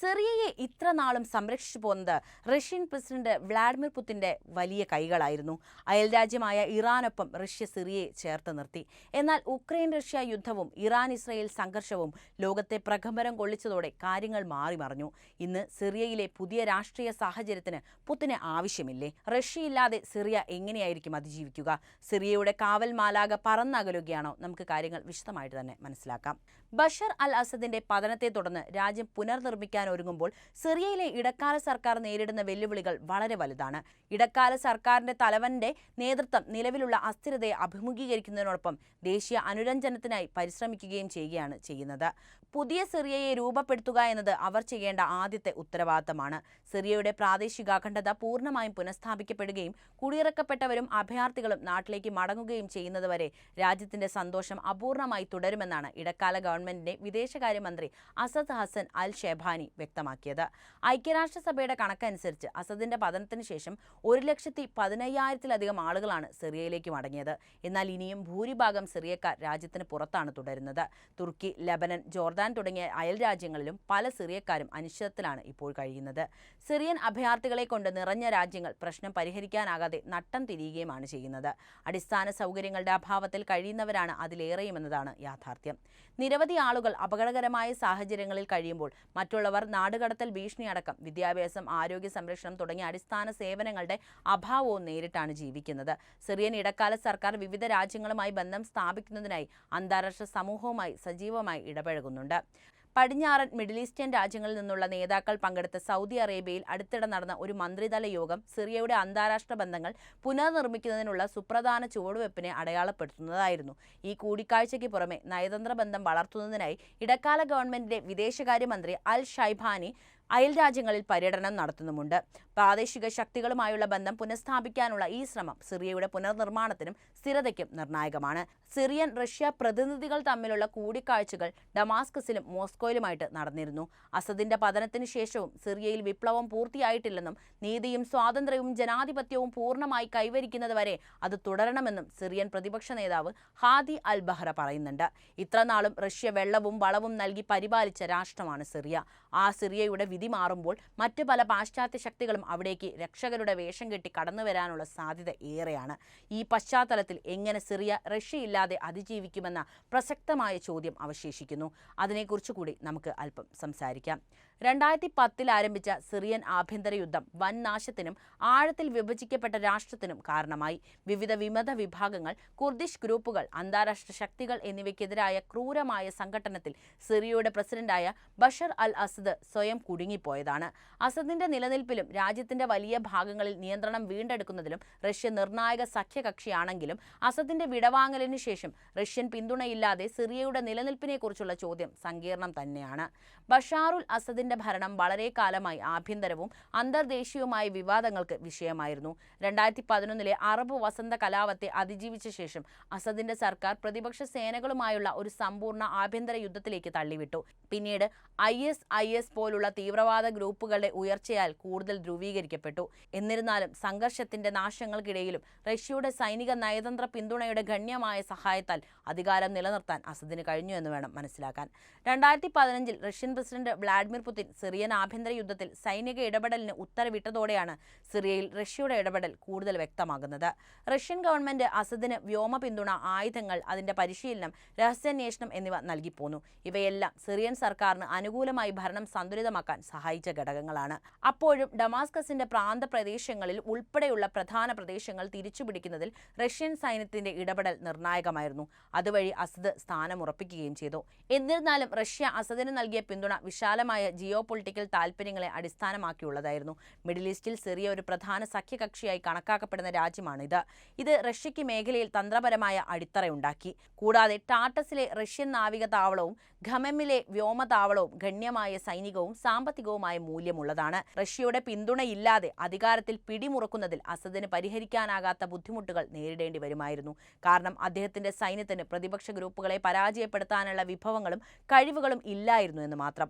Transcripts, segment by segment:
സിറിയയെ ഇത്ര നാളും സംരക്ഷിച്ചു പോകുന്നത് റഷ്യൻ പ്രസിഡന്റ് വ്ളാഡിമിർ പുടിന്റെ വലിയ കൈകളായിരുന്നു. അയൽരാജ്യമായ ഇറാനൊപ്പം റഷ്യ സിറിയയെ ചേർത്ത് നിർത്തി. എന്നാൽ ഉക്രൈൻ റഷ്യ യുദ്ധവും ഇറാൻ ഇസ്രയേൽ സംഘർഷവും ലോകത്തെ പ്രകമ്പനം കൊള്ളിച്ചതോടെ കാര്യങ്ങൾ മാറിമറിഞ്ഞു. ഇന്ന് സിറിയയിലെ പുതിയ രാഷ്ട്രീയ സാഹചര്യത്തിന് പുടിന് ആവശ്യമില്ലേ? റഷ്യയില്ലാതെ സിറിയ എങ്ങനെയായിരിക്കും അതിജീവിക്കുക? സിറിയയുടെ കാവൽ മാലാഖ പറന്നകലുകയാണോ? നമുക്ക് കാര്യങ്ങൾ വിശദമായിട്ട് തന്നെ മനസ്സിലാക്കാം. ബഷർ അൽ അസദിന്റെ പതനത്തെ തുടർന്ന് രാജ്യം പുനർനിർമ്മിക്കാൻ ഒരുങ്ങുമ്പോൾ സിറിയയിലെ ഇടക്കാല സർക്കാർ നേരിടുന്ന വെല്ലുവിളികൾ വളരെ വലുതാണ്. ഇടക്കാല സർക്കാരിന്റെ തലവന്റെ നേതൃത്വം നിലവിലുള്ള അസ്ഥിരതയെ അഭിമുഖീകരിക്കുന്നതിനോടൊപ്പം ദേശീയ അനുരഞ്ജനത്തിനായി പരിശ്രമിക്കുകയും ചെയ്യുന്നത്. പുതിയ സിറിയയെ രൂപപ്പെടുത്തുക എന്നത് അവർ ചെയ്യേണ്ട ആദ്യത്തെ ഉത്തരവാദിത്തമാണ്. സിറിയയുടെ പ്രാദേശിക അഖണ്ഡത പൂർണ്ണമായും പുനഃസ്ഥാപിക്കപ്പെടുകയും കുടിയിറക്കപ്പെട്ടവരും അഭയാർത്ഥികളും നാട്ടിലേക്ക് മടങ്ങുകയും ചെയ്യുന്നതുവരെ രാജ്യത്തിന്റെ സന്തോഷം അപൂർണമായി തുടരുമെന്നാണ് ഇടക്കാല ഗവൺമെന്റിന്റെ വിദേശകാര്യമന്ത്രി അസദ് ഹസൻ അൽ ഷെബാനി വ്യക്തമാക്കിയത്. ഐക്യരാഷ്ട്രസഭയുടെ കണക്കനുസരിച്ച് അസദിന്റെ പതനത്തിന് ശേഷം 1,15,000-ത്തിലധികം ആളുകളാണ് സിറിയയിലേക്ക് മടങ്ങിയത്. എന്നാൽ ഇനിയും ഭൂരിഭാഗം സിറിയക്കാർ രാജ്യത്തിന് പുറത്താണ് തുടരുന്നത്. തുർക്കി, ലെബനൻ, ജോർദാൻ തുടങ്ങിയ അയൽ രാജ്യങ്ങളിലും പല സിറിയക്കാരും അനിശ്ചിതത്വത്തിലാണ് ഇപ്പോൾ കഴിയുന്നത്. സിറിയൻ അഭയാർത്ഥികളെ കൊണ്ട് നിറഞ്ഞ രാജ്യങ്ങൾ പ്രശ്നം പരിഹരിക്കാനാകാതെ നട്ടം തിരിയുകയുമാണ് ചെയ്യുന്നത്. അടിസ്ഥാന സൗകര്യങ്ങളുടെ അഭാവത്തിൽ കഴിയുന്നവരാണ് അതിലേറെയുമെന്നതാണ് യാഥാർത്ഥ്യം. നിരവധി ആളുകൾ അപകടകരമായ സാഹചര്യങ്ങളിൽ കഴിയുമ്പോൾ മറ്റുള്ളവർ നാടുകടത്തൽ ഭീഷണിയടക്കം വിദ്യാഭ്യാസം, ആരോഗ്യ സംരക്ഷണം തുടങ്ങിയ അടിസ്ഥാന സേവനങ്ങളുടെ അഭാവവും നേരിട്ടാണ് ജീവിക്കുന്നത്. സിറിയൻ ഇടക്കാല സർക്കാർ വിവിധ രാജ്യങ്ങളുമായി ബന്ധം സ്ഥാപിക്കുന്നതിനായി അന്താരാഷ്ട്ര സമൂഹവുമായി സജീവമായി ഇടപഴകുന്നുണ്ട്. പടിഞ്ഞാറൻ മിഡിൽ ഈസ്റ്റേൺ രാജ്യങ്ങളിൽ നിന്നുള്ള നേതാക്കൾ പങ്കെടുത്ത സൗദി അറേബ്യയിൽ അടുത്തിടെ നടന്ന ഒരു മന്ത്രിതല യോഗം സിറിയയുടെ അന്താരാഷ്ട്ര ബന്ധങ്ങൾ പുനർനിർമ്മിക്കുന്നതിനുള്ള സുപ്രധാന ചുവടുവെപ്പിനെ അടയാളപ്പെടുത്തുന്നതായിരുന്നു. ഈ കൂടിക്കാഴ്ചയ്ക്ക് പുറമെ നയതന്ത്ര ബന്ധം വളർത്തുന്നതിനായി ഇടക്കാല ഗവൺമെന്റിന്റെ വിദേശകാര്യമന്ത്രി അൽ ഷൈബാനി അയൽ രാജ്യങ്ങളിൽ പര്യടനം നടത്തുന്നുമുണ്ട്. പ്രാദേശിക ശക്തികളുമായുള്ള ബന്ധം പുനഃസ്ഥാപിക്കാനുള്ള ഈ ശ്രമം സിറിയയുടെ പുനർനിർമ്മാണത്തിനും സ്ഥിരതയ്ക്കും നിർണായകമാണ്. സിറിയൻ റഷ്യ പ്രതിനിധികൾ തമ്മിലുള്ള കൂടിക്കാഴ്ചകൾ ഡമാസ്കസിലും മോസ്കോയിലുമായിട്ട് നടന്നിരുന്നു. അസദിന്റെ പതനത്തിന് ശേഷവും സിറിയയിൽ വിപ്ലവം പൂർത്തിയായിട്ടില്ലെന്നും നീതിയും സ്വാതന്ത്ര്യവും ജനാധിപത്യവും പൂർണ്ണമായി കൈവരിക്കുന്നതുവരെ അത് തുടരണമെന്നും സിറിയൻ പ്രതിപക്ഷ നേതാവ് ഹാദി അൽ ബഹ്റ പറയുന്നുണ്ട്. ഇത്രനാളും റഷ്യ വെള്ളവും വളവും നൽകി പരിപാലിച്ച രാഷ്ട്രമാണ് സിറിയ. ആ സിറിയയുടെ വിധി മാറുമ്പോൾ മറ്റു പല പാശ്ചാത്യ ശക്തികളും അവിടേക്ക് രക്ഷകരുടെ വേഷം കെട്ടി കടന്നു വരാനുള്ള സാധ്യത ഏറെയാണ്. ഈ പശ്ചാത്തലത്തിൽ എങ്ങനെ സിറിയ റഷ്യയില്ലാതെ അതിജീവിക്കുമെന്ന പ്രസക്തമായ ചോദ്യം അവശേഷിക്കുന്നു. അതിനെക്കുറിച്ച് കൂടി നമുക്ക് അല്പം സംസാരിക്കാം. 2010 ആരംഭിച്ച സിറിയൻ ആഭ്യന്തര യുദ്ധം വൻ നാശത്തിനും ആഴത്തിൽ വിഭജിക്കപ്പെട്ട രാഷ്ട്രത്തിനും കാരണമായി. വിവിധ വിമത വിഭാഗങ്ങൾ, കുർദിഷ് ഗ്രൂപ്പുകൾ, അന്താരാഷ്ട്ര ശക്തികൾ എന്നിവയ്ക്കെതിരായ ക്രൂരമായ സംഘട്ടനത്തിൽ സിറിയയുടെ പ്രസിഡന്റായ ബഷർ അൽ അസദ് സ്വയം കുടുങ്ങിപ്പോയതാണ്. അസദിന്റെ നിലനിൽപ്പിലും രാജ്യത്തിന്റെ വലിയ ഭാഗങ്ങളിൽ നിയന്ത്രണം വീണ്ടെടുക്കുന്നതിലും റഷ്യ നിർണായക സഖ്യകക്ഷിയാണെങ്കിലും അസദിന്റെ വിടവാങ്ങലിനു ശേഷം റഷ്യൻ പിന്തുണയില്ലാതെ സിറിയയുടെ നിലനിൽപ്പിനെക്കുറിച്ചുള്ള ചോദ്യം സങ്കീർണം തന്നെയാണ്. ബഷാറുൽ അസദിന്റെ ഭരണം വളരെ കാലമായി ആഭ്യന്തരവും അന്തർദേശീയവുമായ വിവാദങ്ങൾക്ക് വിഷയമായിരുന്നു. 2011 അറബ് വസന്ത കലാപത്തെ അതിജീവിച്ച ശേഷം അസദിന്റെ സർക്കാർ പ്രതിപക്ഷ സേനകളുമായുള്ള ഒരു സമ്പൂർണ്ണ ആഭ്യന്തര യുദ്ധത്തിലേക്ക് തള്ളിവിട്ടു. പിന്നീട് IS പോലുള്ള തീവ്രവാദ ഗ്രൂപ്പുകളുടെ ഉയർച്ചയാൽ കൂടുതൽ ധ്രുവീകരിക്കപ്പെട്ടു. എന്നിരുന്നാലും സംഘർഷത്തിന്റെ നാശങ്ങൾക്കിടയിലും റഷ്യയുടെ സൈനിക നയതന്ത്ര പിന്തുണയുടെ ഗണ്യമായ സഹായത്താൽ അധികാരം നിലനിർത്താൻ അസദിന് കഴിഞ്ഞു എന്ന് വേണം മനസ്സിലാക്കാൻ. 2015 Russian president Vladimir Putin Syrian ആഭ്യന്തര യുദ്ധത്തിൽ സൈനിക ഇടപെടലിന് ഉത്തരവിട്ടതോടെയാണ് സിറിയയിൽ റഷ്യയുടെ ഇടപെടൽ കൂടുതൽ വ്യക്തമാകുന്നത്. റഷ്യൻ ഗവൺമെന്റ് അസദിന് വ്യോമ പിന്തുണ, ആയുധങ്ങൾ, അതിന്റെ പരിശീലനം, രഹസ്യാന്വേഷണം എന്നിവ നൽകിപ്പോന്നു. ഇവയെല്ലാം സിറിയൻ സർക്കാരിന് അനുകൂലമായി ഭരണം സന്തുലിതമാക്കാൻ സഹായിച്ച ഘടകങ്ങളാണ്. അപ്പോഴും ഡമാസ്കസിന്റെ പ്രാന്ത പ്രദേശങ്ങളിൽ ഉൾപ്പെടെയുള്ള പ്രധാന പ്രദേശങ്ങൾ തിരിച്ചുപിടിക്കുന്നതിൽ റഷ്യൻ സൈന്യത്തിന്റെ ഇടപെടൽ നിർണായകമായിരുന്നു. അതുവഴി അസദ് സ്ഥാനമുറപ്പിക്കുകയും ചെയ്തു. എന്നിരുന്നാലും റഷ്യ അസദിന് നൽകിയ പിന്തുണ വിശാലമായ ജിയോ പൊളിറ്റിക്കൽ താൽപ്പര്യങ്ങളെ അടിസ്ഥാനമാക്കിയുള്ളതായിരുന്നു. മിഡിൽ ഈസ്റ്റിൽ സിറിയ ഒരു പ്രധാന സഖ്യകക്ഷിയായി കണക്കാക്കപ്പെടുന്ന രാജ്യമാണിത്. ഇത് റഷ്യയ്ക്ക് മേഖലയിൽ തന്ത്രപരമായ അടിത്തറയുണ്ടാക്കി. കൂടാതെ ടാർട്ടസിലെ റഷ്യൻ നാവിക താവളവും ഖമമിലെ വ്യോമതാവളവും ഗണ്യമായ സൈനികവും സാമ്പത്തികവുമായ മൂല്യമുള്ളതാണ്. റഷ്യയുടെ പിന്തുണയില്ലാതെ അധികാരത്തിൽ പിടിമുറുക്കുന്നതിൽ അസദിന് പരിഹരിക്കാനാകാത്ത ബുദ്ധിമുട്ടുകൾ നേരിടേണ്ടി വരുമായിരുന്നു. കാരണം അദ്ദേഹത്തിന്റെ സൈന്യത്തിന് പ്രതിപക്ഷ ഗ്രൂപ്പുകളെ പരാജയപ്പെടുത്താനുള്ള വിഭവങ്ങളും കഴിവുകളും ഇല്ലായിരുന്നു എന്ന്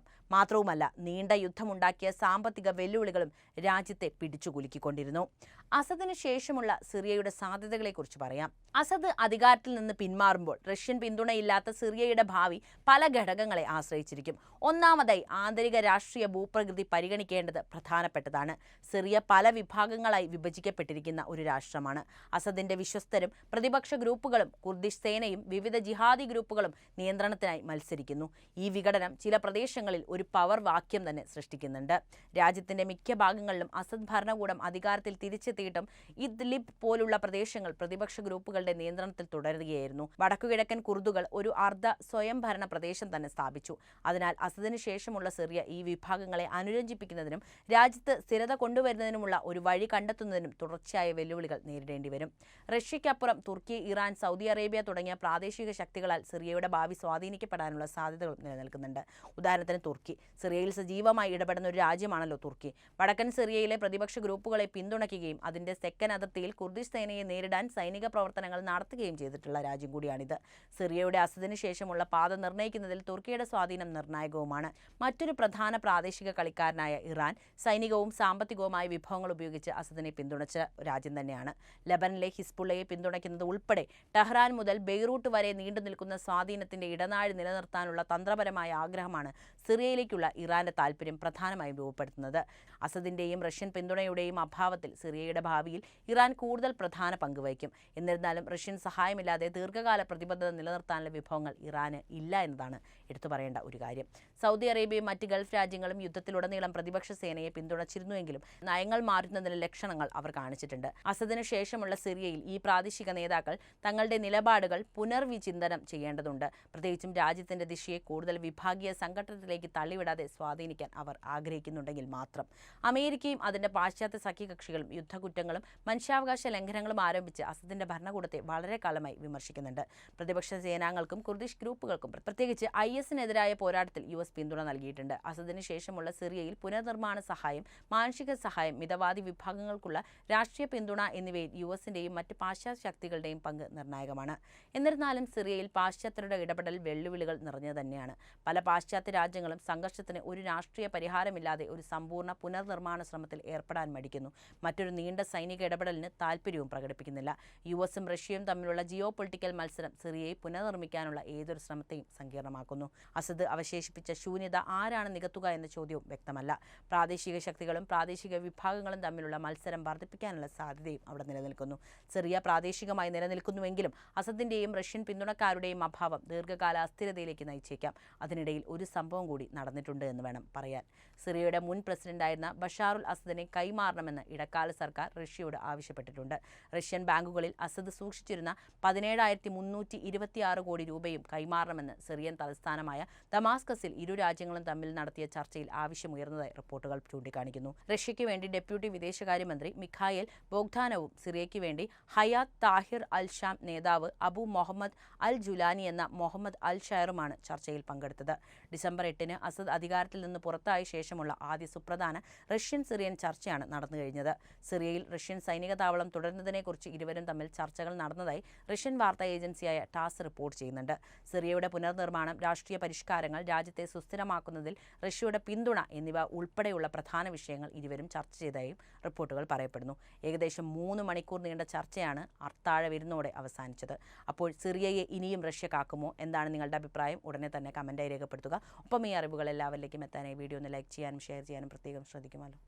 മാത്രവുമല്ല നീണ്ട യുദ്ധമുണ്ടാക്കിയ സാമ്പത്തിക വെല്ലുവിളികളും രാജ്യത്തെ പിടിച്ചുകുലുക്കിക്കൊണ്ടിരുന്നു. അസദിന് ശേഷമുള്ള സിറിയയുടെ സാധ്യതകളെക്കുറിച്ച് പറയാം. അസദ് അധികാരത്തിൽ നിന്ന് പിന്മാറുമ്പോൾ റഷ്യൻ പിന്തുണയില്ലാത്ത സിറിയയുടെ ഭാവി പല ഘടകങ്ങളെ ആശ്രയിച്ചിരിക്കും. ഒന്നാമതായി ആന്തരിക രാഷ്ട്രീയ ഭൂപ്രകൃതി പരിഗണിക്കേണ്ടത് പ്രധാനപ്പെട്ടതാണ്. സിറിയ പല വിഭാഗങ്ങളായി വിഭജിക്കപ്പെട്ടിരിക്കുന്ന ഒരു രാഷ്ട്രമാണ്. അസദിന്റെ വിശ്വസ്തരും പ്രതിപക്ഷ ഗ്രൂപ്പുകളും കുർദിഷ് സേനയും വിവിധ ജിഹാദി ഗ്രൂപ്പുകളും നിയന്ത്രണത്തിനായി മത്സരിക്കുന്നു. ഈ വിഘടനം ചില പ്രദേശങ്ങളിൽ ഒരു പവർ വാക്യം തന്നെ സൃഷ്ടിക്കുന്നുണ്ട്. രാജ്യത്തിന്റെ മിക്ക ഭാഗങ്ങളിലും അസദ് ഭരണകൂടം അധികാരത്തിൽ തിരിച്ചെത്തിയിട്ടും ഇദ്ലിബ് പോലുള്ള പ്രദേശങ്ങൾ പ്രതിപക്ഷ ഗ്രൂപ്പുകളുടെ നിയന്ത്രണത്തിൽ തുടരുകയായിരുന്നു. വടക്കുകിഴക്കൻ കുർദുകൾ ഒരു അർദ്ധ സ്വയംഭരണ പ്രദേശം തന്നെ സ്ഥാപിച്ചു. അതിനാൽ അസദിന് ശേഷമുള്ള സിറിയ ഈ വിഭാഗങ്ങളെ അനുരഞ്ജിപ്പിക്കുന്നതിനും രാജ്യത്ത് സ്ഥിരത കൊണ്ടുവരുന്നതിനുമുള്ള ഒരു വഴി കണ്ടെത്തുന്നതിനും തുടർച്ചയായ വെല്ലുവിളികൾ നേരിടേണ്ടി വരും. റഷ്യയ്ക്കപ്പുറം തുർക്കി, ഇറാൻ, സൗദി അറേബ്യ തുടങ്ങിയ പ്രാദേശിക ശക്തികളാൽ സിറിയയുടെ ഭാവി സ്വാധീനിക്കപ്പെടാനുള്ള സാധ്യതകളും നിലനിൽക്കുന്നുണ്ട്. ഉദാഹരണത്തിന് തുർക്കി. സിറിയയിൽ സജീവമായി ഇടപെടുന്ന ഒരു രാജ്യമാണല്ലോ തുർക്കി. വടക്കൻ സിറിയയിലെ പ്രതിപക്ഷ ഗ്രൂപ്പുകളെ പിന്തുണയ്ക്കുകയും അതിന്റെ തെക്കൻ അതിർത്തിയിൽ കുർദിഷ് സേനയെ നേരിടാൻ സൈനിക പ്രവർത്തനങ്ങൾ നടത്തുകയും ചെയ്തിട്ടുള്ള രാജ്യം കൂടിയാണിത്. സിറിയയുടെ അസദിന് ശേഷമുള്ള പാത നിർണ്ണയിക്കുന്നതിൽ തുർക്കിയുടെ സ്വാധീനം നിർണായകവുമാണ്. മറ്റൊരു പ്രധാന പ്രാദേശിക കളിക്കാരനായ ഇറാൻ സൈനികവും സാമ്പത്തികവുമായ വിഭവങ്ങൾ ഉപയോഗിച്ച് അസദിനെ പിന്തുണച്ച രാജ്യം തന്നെയാണ്. ലബനനിലെ ഹിസ്ബുള്ളയെ പിന്തുണയ്ക്കുന്നത് ഉൾപ്പെടെ ടെഹ്റാൻ മുതൽ ബെയ്റൂട്ട് വരെ നീണ്ടു നിൽക്കുന്ന സ്വാധീനത്തിന്റെ ഇടനാഴി നിലനിർത്താനുള്ള തന്ത്രപരമായ ആഗ്രഹമാണ് സിറിയയിലേക്കുള്ള ഇറാന്റെ താൽപര്യം പ്രധാനമായും രൂപപ്പെടുത്തുന്നത്. അസദിന്റെയും റഷ്യൻ പിന്തുണയുടെയും അഭാവത്തിൽ സിറിയയുടെ ഭാവിയിൽ ഇറാൻ കൂടുതൽ പ്രധാന പങ്ക് വഹിക്കും. എന്നിരുന്നാലും റഷ്യൻ സഹായമില്ലാതെ ദീർഘകാല പ്രതിബദ്ധത നിലനിർത്താനുള്ള വിഭവങ്ങൾ ഇറാന് ഇല്ല എന്നതാണ് എടുത്തു പറയേണ്ട ഒരു കാര്യം. സൗദി അറേബ്യയും മറ്റ് ഗൾഫ് രാജ്യങ്ങളും യുദ്ധത്തിലുടനീളം പ്രതിപക്ഷ സേനയെ പിന്തുണച്ചിരുന്നുവെങ്കിലും നയങ്ങൾ മാറ്റുന്നതിന് ലക്ഷണങ്ങൾ അവർ കാണിച്ചിട്ടുണ്ട്. അസദിന് ശേഷമുള്ള സിറിയയിൽ ഈ പ്രാദേശിക നേതാക്കൾ തങ്ങളുടെ നിലപാടുകൾ പുനർവിചിന്തനം ചെയ്യേണ്ടതുണ്ട്. പ്രത്യേകിച്ചും രാജ്യത്തിന്റെ ദിശയെ കൂടുതൽ വിഭാഗീയ സംഘട്ടനത്തിലേക്ക് തള്ളിവിടാതെ സ്വാധീനിക്കാൻ അവർ ആഗ്രഹിക്കുന്നുണ്ടെങ്കിൽ മാത്രം. അമേരിക്കയും അതിന്റെ പാശ്ചാത്യ സഖ്യകക്ഷികളും യുദ്ധക്കുറ്റങ്ങളും മനുഷ്യാവകാശ ലംഘനങ്ങളും ആരംഭിച്ച് അസദിന്റെ ഭരണകൂടത്തെ വളരെ കാലമായി വിമർശിക്കുന്നുണ്ട്. പ്രതിപക്ഷ സേനാംഗങ്ങൾക്കും കുർദിഷ് ഗ്രൂപ്പുകൾക്കും പ്രത്യേകിച്ച് IS-നെതിരായ പോരാട്ടത്തിൽ US പിന്തുണ നൽകിയിട്ടുണ്ട്. അസദിന് ശേഷമുള്ള സിറിയയിൽ പുനർനിർമ്മാണ സഹായം, മാനുഷിക സഹായം, മിതവാദി വിഭാഗങ്ങൾക്കുള്ള രാഷ്ട്രീയ പിന്തുണ എന്നിവയിൽ US-ന്റെയും മറ്റ് പാശ്ചാത്യ ശക്തികളുടെയും പങ്ക് നിർണായകമാണ്. എന്നിരുന്നാലും സിറിയയിൽ പാശ്ചാത്യരുടെ ഇടപെടൽ വെല്ലുവിളികൾ നിറഞ്ഞത് തന്നെയാണ്. പല പാശ്ചാത്യ രാജ്യങ്ങളും സംഘർഷത്തിന് ഒരു രാഷ്ട്രീയ പരിഹാരമില്ലാതെ ഒരു സമ്പൂർണ്ണ പുനർനിർമ്മാണ ശ്രമത്തിൽ ഏർപ്പെടാൻ മടിക്കുന്നു. മറ്റൊരു നീണ്ട സൈനിക ഇടപെടലിന് താൽപ്പര്യവും പ്രകടിപ്പിക്കുന്നില്ല. US-ഉം റഷ്യയും തമ്മിലുള്ള ജിയോ പൊളിറ്റിക്കൽ മത്സരം സിറിയയെ പുനർനിർമ്മിക്കാനുള്ള ഏതൊരു ശ്രമത്തെയും സങ്കീർണമാക്കുന്നു. അസദ് അവശേഷിപ്പിച്ച ശൂന്യത ആരാണ് നികത്തുക എന്ന ചോദ്യവും വ്യക്തമല്ല. പ്രാദേശിക ശക്തികളും പ്രാദേശിക വിഭാഗങ്ങളും തമ്മിലുള്ള മത്സരം വർദ്ധിപ്പിക്കാനുള്ള സാധ്യതയും അവിടെ നിലനിൽക്കുന്നു. സിറിയ പ്രാദേശികമായി നിലനിൽക്കുന്നുവെങ്കിലും അസദിന്റെയും റഷ്യൻ പിന്തുണക്കാരുടെയും അഭാവം ദീർഘകാല അസ്ഥിരതയിലേക്ക് നയിച്ചേക്കാം. അതിനിടയിൽ ഒരു സംഭവം കൂടി നടന്നിട്ടുണ്ട് എന്ന് വേണം പറയാൻ. സിറിയയുടെ മുൻ പ്രസിഡന്റായിരുന്ന ബഷാറുൽ അസദിനെ കൈമാറണമെന്ന് ഇടക്കാല സർക്കാർ റഷ്യയോട് ആവശ്യപ്പെട്ടിട്ടുണ്ട്. റഷ്യൻ ബാങ്കുകളിൽ അസദ് സൂക്ഷിച്ചിരുന്ന 17,326 കോടി രൂപയും കൈമാറണമെന്ന് സിറിയൻ തലസ്ഥാനമായ ദമാസ്കസിൽ ഇരു രാജ്യങ്ങളും തമ്മിൽ നടത്തിയ ചർച്ചയിൽ ആവശ്യമുയർന്നതായി റിപ്പോർട്ടുകൾ ചൂണ്ടിക്കാണിക്കുന്നു. റഷ്യയ്ക്ക് വേണ്ടി ഡെപ്യൂട്ടി വിദേശകാര്യമന്ത്രി മിഖായേൽ ബോഗ്ദാനോവും സിറിയയ്ക്ക് വേണ്ടി ഹയാത്ത് താഹിർ അൽ ഷാം നേതാവ് അബു മുഹമ്മദ് അൽ ജുലാനി എന്ന മുഹമ്മദ് അൽ ഷയറുമാണ് ചർച്ചയിൽ പങ്കെടുത്തത്. ഡിസംബർ 8-ന് അസദ് അധികാരത്തിൽ നിന്ന് പുറത്തായ ശേഷമുള്ള ആദ്യ സുപ്രധാന റഷ്യൻ സിറിയൻ ചർച്ചയാണ് നടന്നു കഴിഞ്ഞത്. സിറിയയിൽ റഷ്യൻ സൈനിക താവളം തുടരുന്നതിനെക്കുറിച്ച് ഇരുവരും തമ്മിൽ ചർച്ചകൾ നടന്നതായി റഷ്യൻ വാർത്താ ഏജൻസിയായ ടാസ് റിപ്പോർട്ട് ചെയ്യുന്നുണ്ട്. സിറിയയുടെ പുനർനിർമ്മാണം, രാഷ്ട്രീയ പരിഷ്കാരങ്ങൾ, രാജ്യത്തെ സുസ്ഥിരമാക്കുന്നതിൽ റഷ്യയുടെ പിന്തുണ എന്നിവ ഉൾപ്പെടെയുള്ള പ്രധാന വിഷയങ്ങൾ ഇരുവരും ചർച്ച ചെയ്തതായും റിപ്പോർട്ടുകൾ പറയപ്പെടുന്നു. ഏകദേശം 3 മണിക്കൂർ നീണ്ട ചർച്ചയാണ് അത്താഴ വിരുന്നോടെ അവസാനിച്ചത്. അപ്പോൾ സിറിയയെ ഇനിയും റഷ്യ കാക്കുമോ? എന്താണ് നിങ്ങളുടെ അഭിപ്രായം? ഉടനെ തന്നെ കമന്റായി രേഖപ്പെടുത്തുക. ഒപ്പം ഈ അറിവുകൾ എല്ലാവരിലേക്കും എത്താനായി വീഡിയോ ഒന്ന് ലൈക്ക് ചെയ്യാനും ഷെയർ ചെയ്യാനും പ്രത്യേകം ശ്രദ്ധിക്കുമല്ലോ.